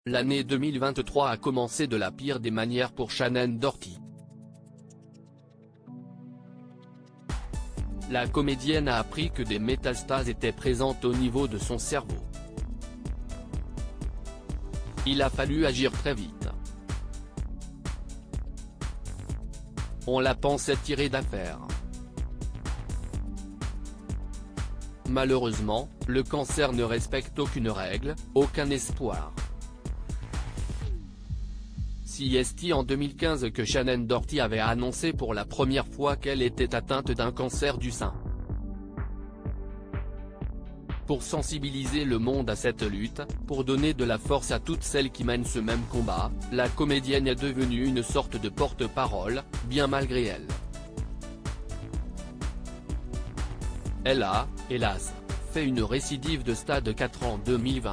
l'année 2023 a commencé de la pire des manières pour Shannen Doherty. La comédienne a appris que des métastases étaient présentes au niveau de son cerveau. Il a fallu agir très vite. On la pensait tirée d'affaire. Malheureusement, le cancer ne respecte aucune règle, aucun espoir. C'est en 2015 que Shannen Doherty avait annoncé pour la première fois qu'elle était atteinte d'un cancer du sein. Pour sensibiliser le monde à cette lutte, pour donner de la force à toutes celles qui mènent ce même combat, la comédienne est devenue une sorte de porte-parole, bien malgré elle. Elle a, hélas, fait une récidive de stade 4 en 2020.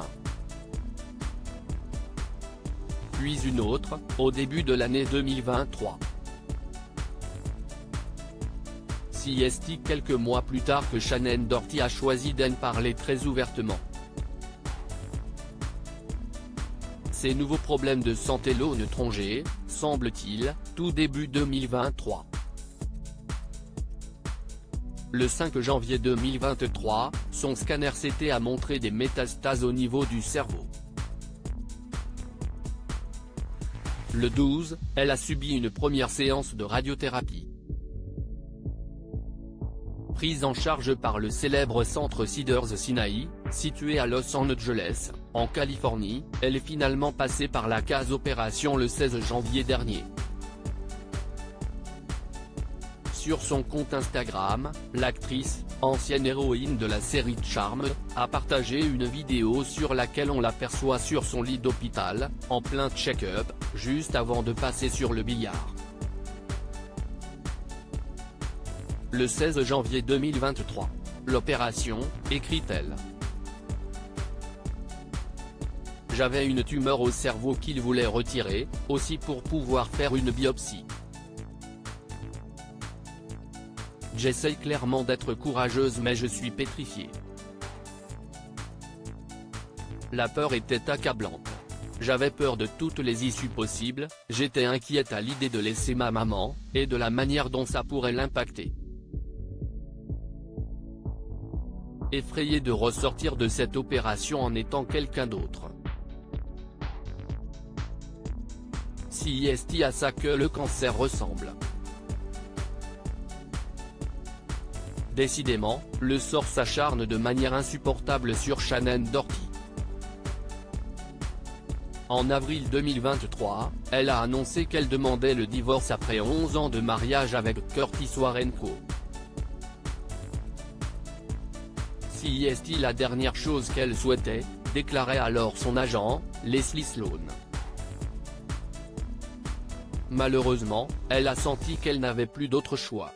Puis une autre, au début de l'année 2023. C'est quelques mois plus tard que Shannen Doherty a choisi d'en parler très ouvertement. Ces nouveaux problèmes de santé l'ont trongé, semble-t-il, tout début 2023. Le 5 janvier 2023, son scanner CT a montré des métastases au niveau du cerveau. Le 12, elle a subi une première séance de radiothérapie. Prise en charge par le célèbre centre Cedars-Sinai, situé à Los Angeles, en Californie, elle est finalement passée par la case opération le 16 janvier dernier. Sur son compte Instagram, l'actrice, ancienne héroïne de la série Charmed, a partagé une vidéo sur laquelle on l'aperçoit sur son lit d'hôpital, en plein check-up, juste avant de passer sur le billard. Le 16 janvier 2023. L'opération, écrit-elle. J'avais une tumeur au cerveau qu'ils voulaient retirer, aussi pour pouvoir faire une biopsie. J'essaye clairement d'être courageuse mais je suis pétrifiée. La peur était accablante. J'avais peur de toutes les issues possibles, j'étais inquiète à l'idée de laisser ma maman, et de la manière dont ça pourrait l'impacter. Effrayée de ressortir de cette opération en étant quelqu'un d'autre. C'est à ça que le cancer ressemble. Décidément, le sort s'acharne de manière insupportable sur Shannen Doherty. En avril 2023, elle a annoncé qu'elle demandait le divorce après 11 ans de mariage avec Curtis Warrenco. C'est la dernière chose qu'elle souhaitait, déclarait alors son agent, Leslie Sloan. Malheureusement, elle a senti qu'elle n'avait plus d'autre choix.